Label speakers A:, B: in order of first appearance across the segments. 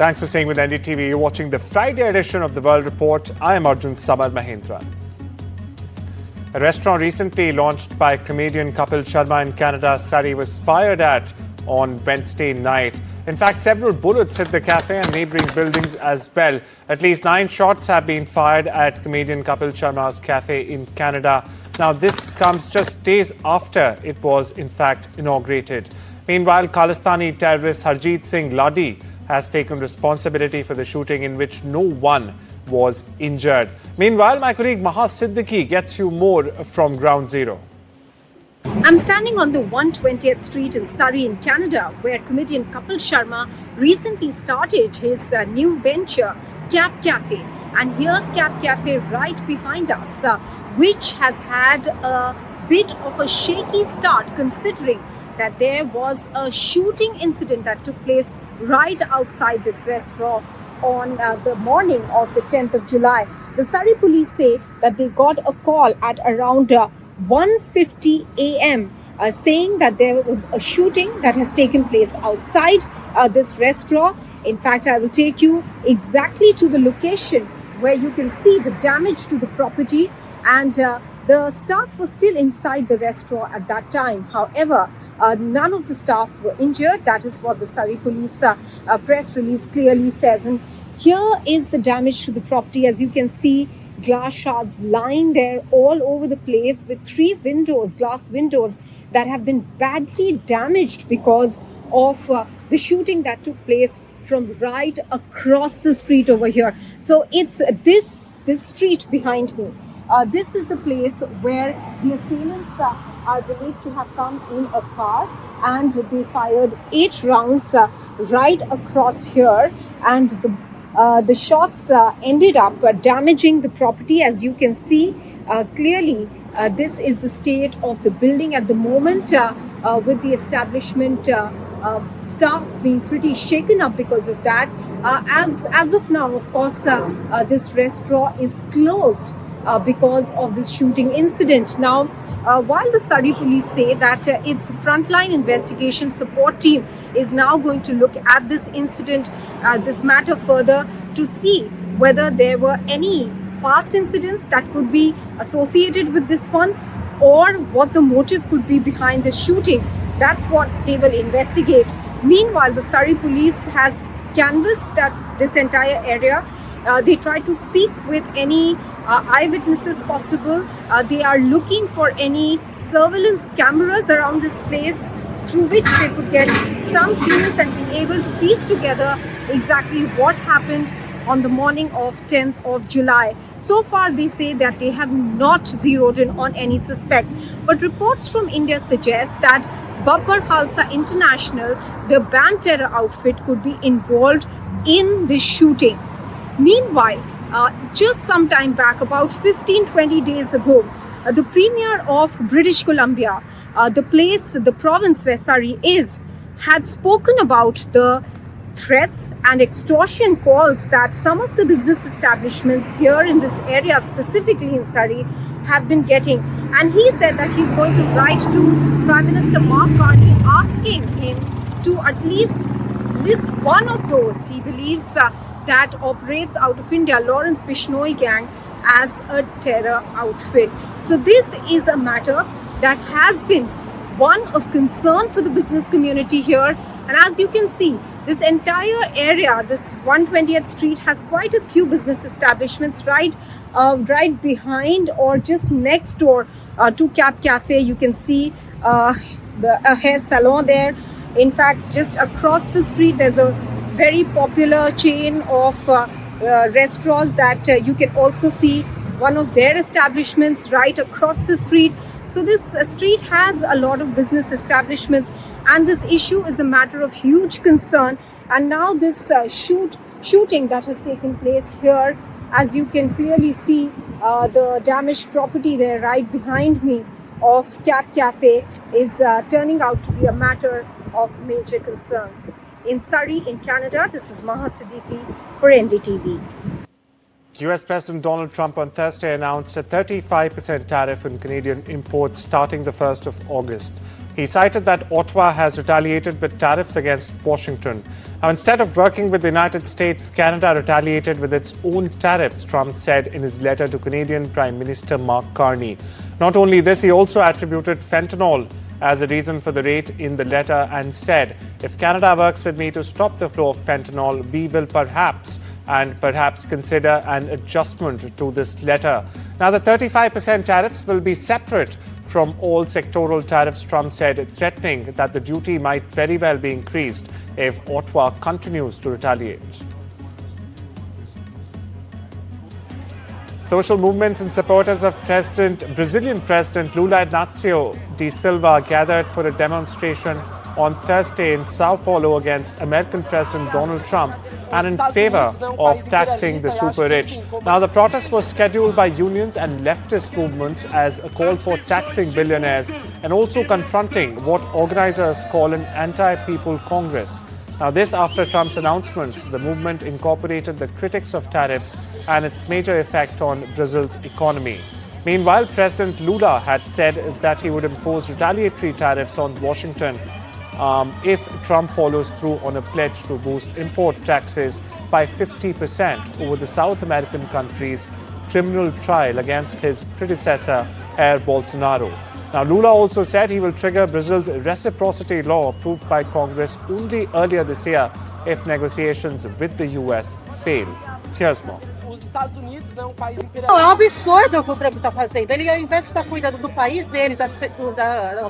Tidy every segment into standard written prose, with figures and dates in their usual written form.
A: Thanks for staying with NDTV. You're watching the Friday edition of the World Report. I am Arjun Samar Mahindra. A restaurant recently launched by comedian Kapil Sharma in Canada, Surrey, was fired at on Wednesday night. In fact, several bullets hit the cafe and neighbouring buildings as well. At least 9 shots have been fired at comedian Kapil Sharma's cafe in Canada. Now, this comes just days after it was, in fact, inaugurated. Meanwhile, Khalistani terrorist Harjit Singh Laddi has taken responsibility for the shooting in which no one was injured. Meanwhile, my colleague Maha Siddiqui gets you more from Ground Zero.
B: I'm standing on the 120th Street in Surrey in Canada, where comedian Kapil Sharma recently started his new venture, Cap Cafe. And here's Cap Cafe right behind us, which has had a bit of a shaky start considering that there was a shooting incident that took place right outside this restaurant on the morning of the 10th of July. The Surrey police say that they got a call at around 1:50 a.m. Saying that there was a shooting that has taken place outside this restaurant. In fact, I will take you exactly to the location where you can see the damage to the property, and the staff was still inside the restaurant at that time. However, none of the staff were injured. That is what the Surrey police press release clearly says. And here is the damage to the property. As you can see, glass shards lying there all over the place, with 3 windows, glass windows, that have been badly damaged because of the shooting that took place from right across the street over here. So it's this street behind me. This is the place where the assailants are believed to have come in a car, and they fired 8 rounds right across here, and the shots ended up damaging the property. As you can see clearly, this is the state of the building at the moment, with the establishment staff being pretty shaken up because of that. As of now, of course, this restaurant is closed because of this shooting incident. Now, while the Surrey police say that its frontline investigation support team is now going to look at this incident, this matter further, to see whether there were any past incidents that could be associated with this one, or what the motive could be behind the shooting. That's what they will investigate. Meanwhile, the Surrey police has canvassed this entire area. They try to speak with any eyewitnesses possible. They are looking for any surveillance cameras around this place through which they could get some clues and be able to piece together exactly what happened on the morning of 10th of July. So far, they say that they have not zeroed in on any suspect. But reports from India suggest that Babbar Khalsa International, the banned terror outfit, could be involved in this shooting. Meanwhile, just some time back, about 15-20 days ago, the Premier of British Columbia, the province where Surrey is, had spoken about the threats and extortion calls that some of the business establishments here in this area, specifically in Surrey, have been getting. And he said that he's going to write to Prime Minister Mark Carney asking him to at least list one of those he believes that operates out of India, Lawrence Bishnoi gang, as a terror outfit. So this is a matter that has been one of concern for the business community here. And as you can see, this entire area, this 120th Street, has quite a few business establishments right behind or just next door to Cap Cafe. You can see a hair salon there. In fact, just across the street, there's a very popular chain of restaurants that you can also see one of their establishments right across the street. So this street has a lot of business establishments, and this issue is a matter of huge concern. And now this shooting that has taken place here, as you can clearly see, the damaged property there right behind me of Cap Cafe, is turning out to be a matter of major concern. In Surrey, in Canada, this is Maha Siddiqui for NDTV.
A: US President Donald Trump on Thursday announced a 35% tariff on Canadian imports starting the 1st of August. He cited that Ottawa has retaliated with tariffs against Washington. Now, instead of working with the United States, Canada retaliated with its own tariffs, Trump said in his letter to Canadian Prime Minister Mark Carney. Not only this, he also attributed fentanyl as a reason for the rate in the letter and said, if Canada works with me to stop the flow of fentanyl, we will perhaps consider an adjustment to this letter. Now, the 35% tariffs will be separate from all sectoral tariffs, Trump said, threatening that the duty might very well be increased if Ottawa continues to retaliate. Social movements and supporters of Brazilian President Lula Inácio da Silva gathered for a demonstration on Thursday in Sao Paulo against American President Donald Trump and in favor of taxing the super rich. Now, the protest was scheduled by unions and leftist movements as a call for taxing billionaires and also confronting what organizers call an anti-people Congress. Now, this after Trump's announcements, the movement incorporated the critics of tariffs and its major effect on Brazil's economy. Meanwhile, President Lula had said that he would impose retaliatory tariffs on Washington if Trump follows through on a pledge to boost import taxes by 50% over the South American country's criminal trial against his predecessor, Jair Bolsonaro. Now, Lula also said he will trigger Brazil's reciprocity law approved by Congress only earlier this year if negotiations with the US fail. Here's more.
C: Não, é um absurdo o que o Trump está fazendo. Ele, ao invés de estar cuidando do país dele, da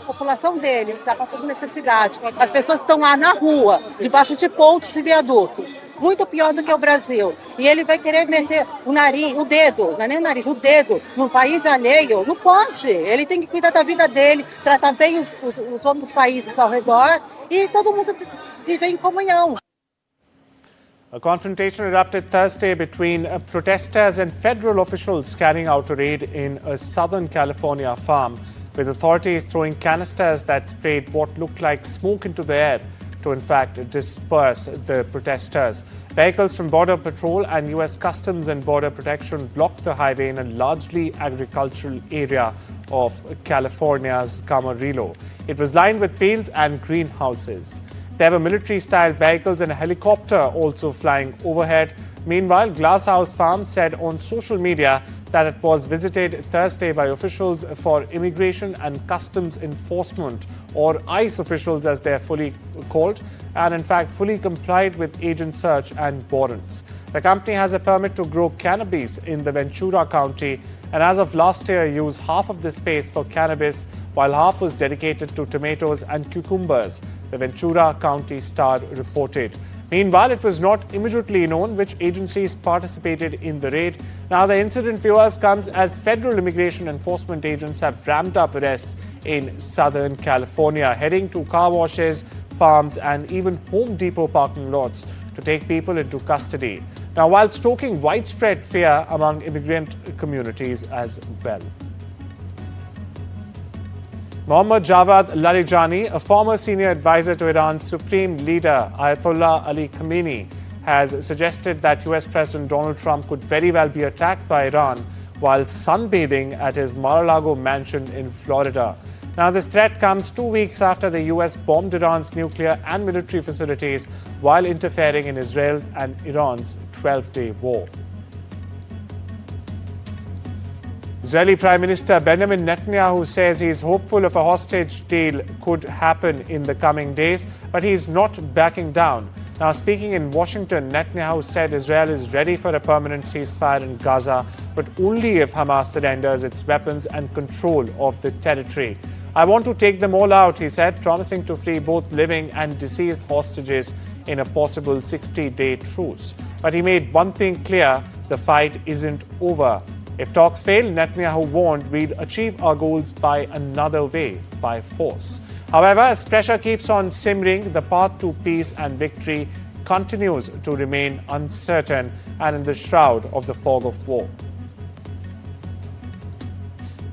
C: população dele, que está passando necessidade, as pessoas estão lá na rua, debaixo de pontes e viadutos. Muito pior do que o Brasil. E ele vai querer meter o nariz, o dedo, não é nem o nariz, o dedo, num país alheio. Não pode. Ele tem que cuidar da vida dele, tratar bem os outros países ao redor e todo mundo viver em comunhão.
A: A confrontation erupted Thursday between protesters and federal officials carrying out a raid in a Southern California farm, with authorities throwing canisters that sprayed what looked like smoke into the air to in fact disperse the protesters. Vehicles from Border Patrol and US Customs and Border Protection blocked the highway in a largely agricultural area of California's Camarillo. It was lined with fields and greenhouses. There were military-style vehicles and a helicopter also flying overhead. Meanwhile, Glasshouse Farm said on social media that it was visited Thursday by officials for Immigration and Customs Enforcement, or ICE officials as they are fully called, and in fact fully complied with agent search and warrants. The company has a permit to grow cannabis in the Ventura County and as of last year used half of the space for cannabis while half was dedicated to tomatoes and cucumbers, the Ventura County Star reported. Meanwhile, it was not immediately known which agencies participated in the raid. Now, the incident, viewers, comes as federal immigration enforcement agents have ramped up arrests in Southern California, heading to car washes, farms, and even Home Depot parking lots to take people into custody. Now, while stoking widespread fear among immigrant communities as well. Mohammad Javad Larijani, a former senior advisor to Iran's supreme leader Ayatollah Ali Khamenei, has suggested that US President Donald Trump could very well be attacked by Iran while sunbathing at his Mar-a-Lago mansion in Florida. Now, this threat comes 2 weeks after the US bombed Iran's nuclear and military facilities while interfering in Israel and Iran's 12-day war. Israeli Prime Minister Benjamin Netanyahu says he is hopeful of a hostage deal could happen in the coming days, but he is not backing down. Now, speaking in Washington, Netanyahu said Israel is ready for a permanent ceasefire in Gaza, but only if Hamas surrenders its weapons and control of the territory. I want to take them all out, he said, promising to free both living and deceased hostages in a possible 60-day truce. But he made one thing clear, the fight isn't over. If talks fail, Netanyahu warned we'd achieve our goals by another way, by force. However, as pressure keeps on simmering, the path to peace and victory continues to remain uncertain and in the shroud of the fog of war.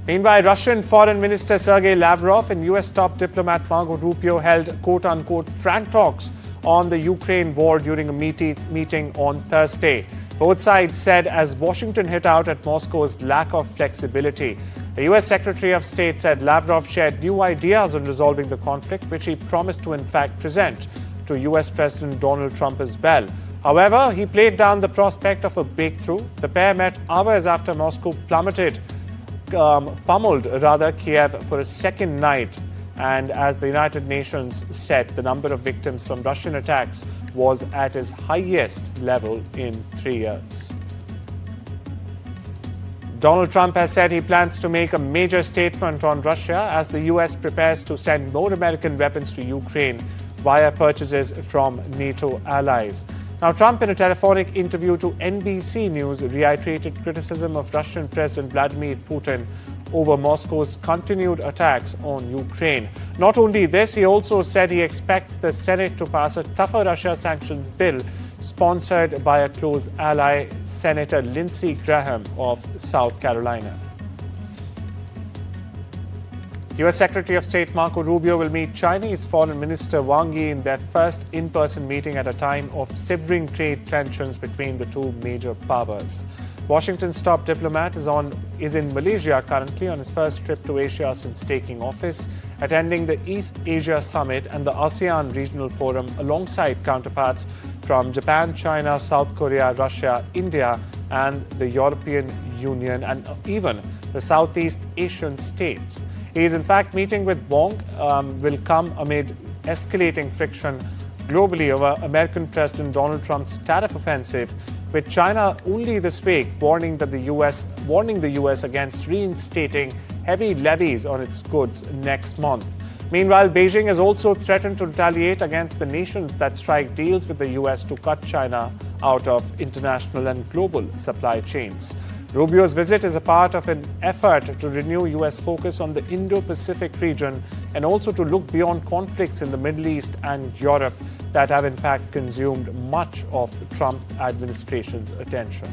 A: Meanwhile, Russian Foreign Minister Sergei Lavrov and US top diplomat Marco Rubio held quote-unquote frank talks on the Ukraine war during a meeting on Thursday. Both sides said as Washington hit out at Moscow's lack of flexibility. The US Secretary of State said Lavrov shared new ideas on resolving the conflict, which he promised to in fact present to US President Donald Trump as well. However, he played down the prospect of a breakthrough. The pair met hours after Moscow pummeled Kiev for a second night. And as the United Nations said, the number of victims from Russian attacks was at its highest level in 3 years. Donald Trump has said he plans to make a major statement on Russia as the US prepares to send more American weapons to Ukraine via purchases from NATO allies. Now, Trump, in a telephonic interview to NBC News, reiterated criticism of Russian President Vladimir Putin over Moscow's continued attacks on Ukraine. Not only this, he also said he expects the Senate to pass a tougher Russia sanctions bill sponsored by a close ally, Senator Lindsey Graham of South Carolina. US Secretary of State Marco Rubio will meet Chinese Foreign Minister Wang Yi in their first in-person meeting at a time of severing trade tensions between the two major powers. Washington's top diplomat is in Malaysia currently on his first trip to Asia since taking office, attending the East Asia Summit and the ASEAN Regional Forum alongside counterparts from Japan, China, South Korea, Russia, India, and the European Union, and even the Southeast Asian states. He is in fact meeting with Wong, will come amid escalating friction globally over American President Donald Trump's tariff offensive, with China only this week warning the US against reinstating heavy levies on its goods next month. Meanwhile, Beijing has also threatened to retaliate against the nations that strike deals with the US to cut China out of international and global supply chains. Rubio's visit is a part of an effort to renew US focus on the Indo-Pacific region and also to look beyond conflicts in the Middle East and Europe that have in fact consumed much of the Trump administration's attention.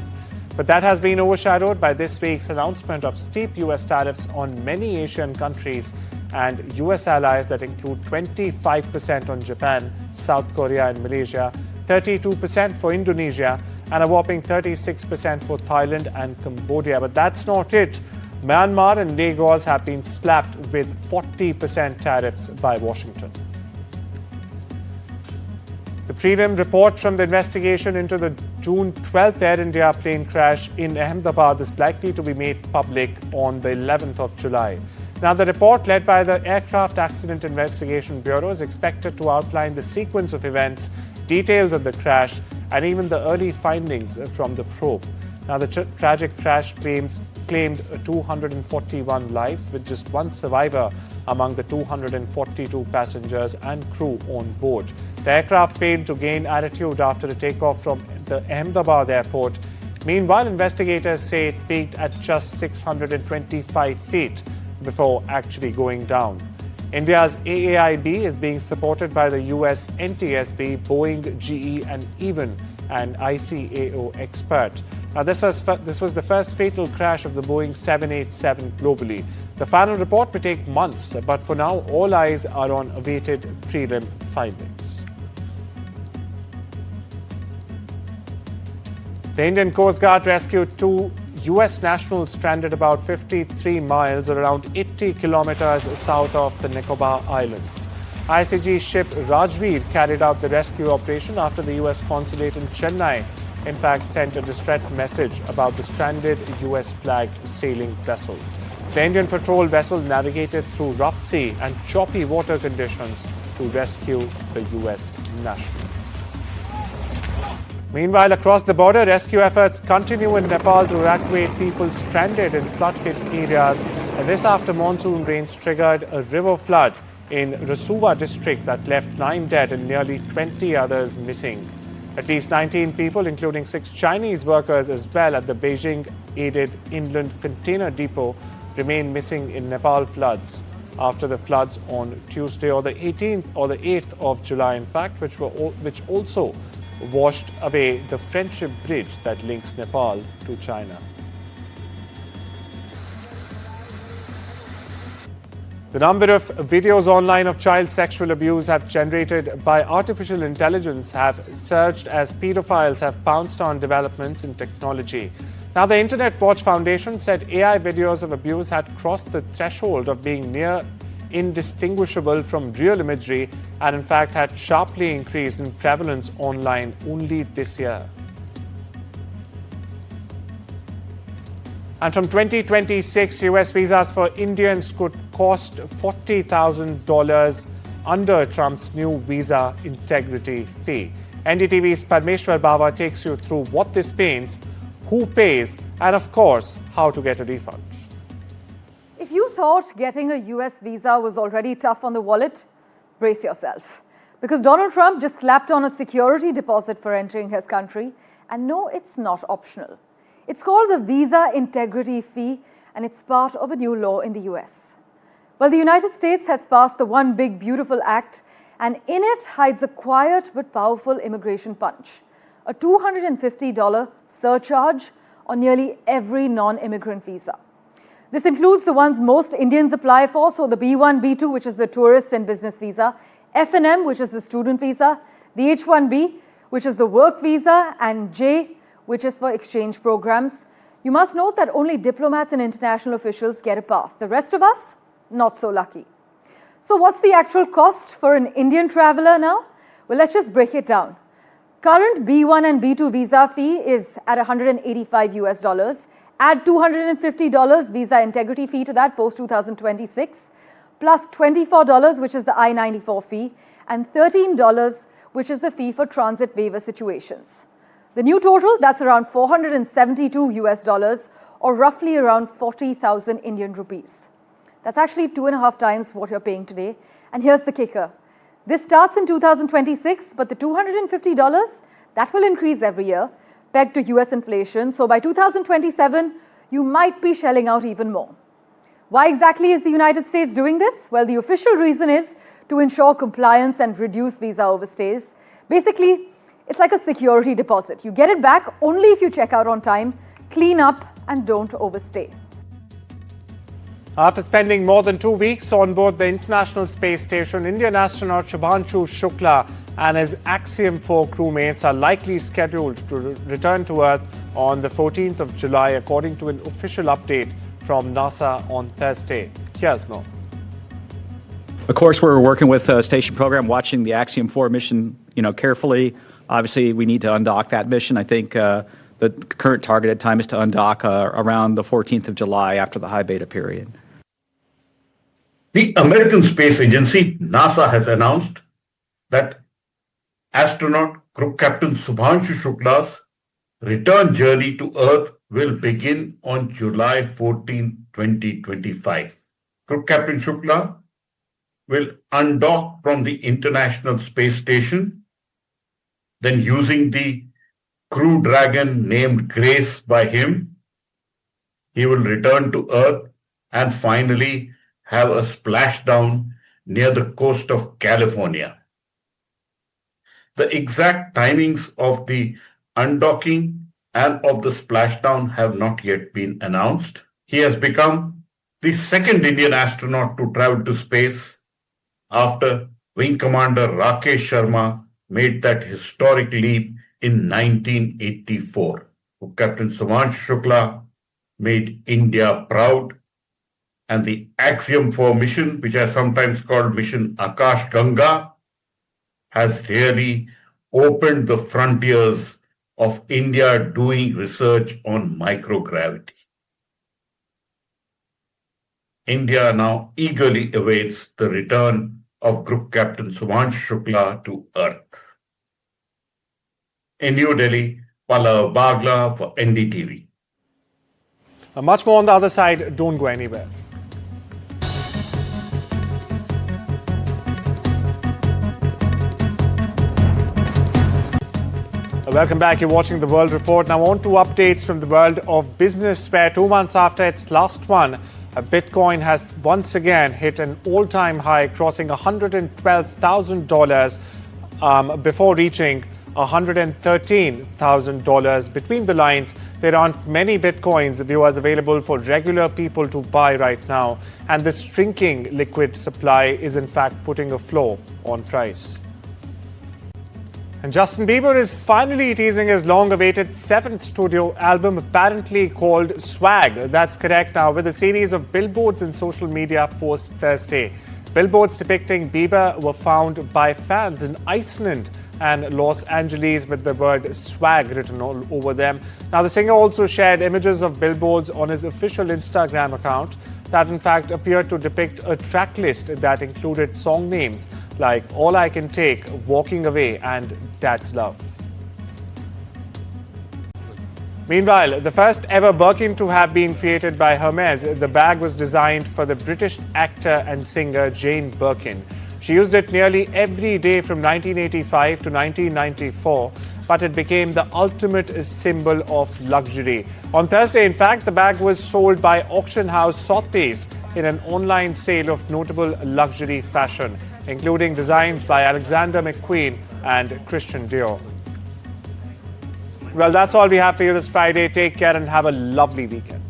A: But that has been overshadowed by this week's announcement of steep US tariffs on many Asian countries and US allies that include 25% on Japan, South Korea and Malaysia, 32% for Indonesia, and a whopping 36% for Thailand and Cambodia. But that's not it. Myanmar and Lagos have been slapped with 40% tariffs by Washington. The prelim report from the investigation into the June 12th Air India plane crash in Ahmedabad is likely to be made public on the 11th of July. Now, the report led by the Aircraft Accident Investigation Bureau is expected to outline the sequence of events, details of the crash, and even the early findings from the probe. Now, the tragic crash claimed 241 lives, with just one survivor among the 242 passengers and crew on board. The aircraft failed to gain altitude after the takeoff from the Ahmedabad airport. Meanwhile, investigators say it peaked at just 625 feet before actually going down. India's AAIB is being supported by the US NTSB, Boeing, GE, and even an ICAO expert. Now, this was the first fatal crash of the Boeing 787 globally. The final report may take months, but for now, all eyes are on awaited prelim findings. The Indian Coast Guard rescued two US nationals stranded about 53 miles or around 80 kilometers south of the Nicobar Islands. ICG ship Rajveer carried out the rescue operation after the US consulate in Chennai, in fact, sent a distress message about the stranded US-flagged sailing vessel. The Indian patrol vessel navigated through rough sea and choppy water conditions to rescue the US nationals. Meanwhile, across the border, rescue efforts continue in Nepal to evacuate people stranded in flood-hit areas. And this after monsoon rains triggered a river flood in Rasuwa district that left 9 dead and nearly 20 others missing. At least 19 people, including 6 Chinese workers as well at the Beijing-aided inland container depot, remain missing in Nepal floods after the floods on Tuesday or the 18th or the 8th of July, in fact, which also washed away the friendship bridge that links Nepal to China. The number of videos online of child sexual abuse have generated by artificial intelligence have surged as pedophiles have pounced on developments in technology. Now, the Internet Watch Foundation said AI videos of abuse had crossed the threshold of being near indistinguishable from real imagery and in fact had sharply increased in prevalence online only this year. And from 2026, US visas for Indians could cost $40,000 under Trump's new visa integrity fee. NDTV's Parmeshwar Bawa takes you through what this means, who pays, and of course, how to get a refund.
D: If you thought getting a US visa was already tough on the wallet, brace yourself. Because Donald Trump just slapped on a security deposit for entering his country. And no, it's not optional. It's called the Visa Integrity Fee, and it's part of a new law in the US. Well, the United States has passed the One Big Beautiful Act, and in it hides a quiet but powerful immigration punch, a $250 surcharge on nearly every non-immigrant visa. This includes the ones most Indians apply for, so the B1, B2, which is the tourist and business visa, F&M, which is the student visa, the H-1B, which is the work visa, and J, which is for exchange programs. You must note that only diplomats and international officials get a pass. The rest of us, not so lucky. So what's the actual cost for an Indian traveler now? Well, let's just break it down. Current B1 and B2 visa fee is at $185 US. Add $250 visa integrity fee to that post 2026, plus $24, which is the I-94 fee, and $13, which is the fee for transit waiver situations. The new total, that's around $472 US, or roughly around 40,000 Indian rupees. That's actually 2.5 times what you're paying today. And here's the kicker. This starts in 2026, but the $250, that will increase every year, pegged to US inflation. So by 2027, you might be shelling out even more. Why exactly is the United States doing this? Well, the official reason is to ensure compliance and reduce visa overstays. Basically, it's like a security deposit. You get it back only if you check out on time, clean up, and don't overstay.
A: After spending more than 2 weeks on board the International Space Station, Indian astronaut Shubhanshu Shukla and his Axiom 4 crewmates are likely scheduled to return to Earth on the 14th of July, according to an official update from NASA on Thursday. Here's more.
E: Of course, we're working with the station program, watching the Axiom 4 mission, carefully. Obviously, we need to undock that mission. I think the current targeted time is to undock around the 14th of July after the high beta period.
F: The American Space Agency, NASA, has announced that astronaut Group Captain Shubhanshu Shukla's return journey to Earth will begin on July 14, 2025. Group Captain Shukla will undock from the International Space Station, then using the Crew Dragon named Grace by him, he will return to Earth and finally have a splashdown near the coast of California. The exact timings of the undocking and of the splashdown have not yet been announced. He has become the second Indian astronaut to travel to space after Wing Commander Rakesh Sharma made that historic leap in 1984. Captain Shubhanshu Shukla made India proud, and the Axiom 4 mission, which is sometimes called Mission Akash Ganga, has really opened the frontiers of India doing research on microgravity. India now eagerly awaits the return of Group Captain Shubhanshu Shukla to Earth. In New Delhi, Pallav Bagla for NDTV.
A: Much more on the other side. Don't go anywhere. Welcome back. You're watching The World Report. Now on to updates from the world of business, where 2 months after its last one, Bitcoin has once again hit an all-time high, crossing $112,000 before reaching $113,000. Between the lines, there aren't many bitcoins, viewers, available for regular people to buy right now. And this shrinking liquid supply is in fact putting a floor on price. And Justin Bieber is finally teasing his long-awaited 7th studio album, apparently called Swag. That's correct now, with a series of billboards and social media posts Thursday. Billboards depicting Bieber were found by fans in Iceland and Los Angeles with the word swag written all over them. Now, the singer also shared images of billboards on his official Instagram account that in fact appeared to depict a track list that included song names like All I Can Take, Walking Away and Dad's Love. Meanwhile, the first ever Birkin to have been created by Hermes, the bag was designed for the British actor and singer Jane Birkin. She used it nearly every day from 1985 to 1994, but it became the ultimate symbol of luxury. On Thursday, in fact, the bag was sold by auction house Sotheby's in an online sale of notable luxury fashion, including designs by Alexander McQueen and Christian Dior. Well, that's all we have for you this Friday. Take care and have a lovely weekend.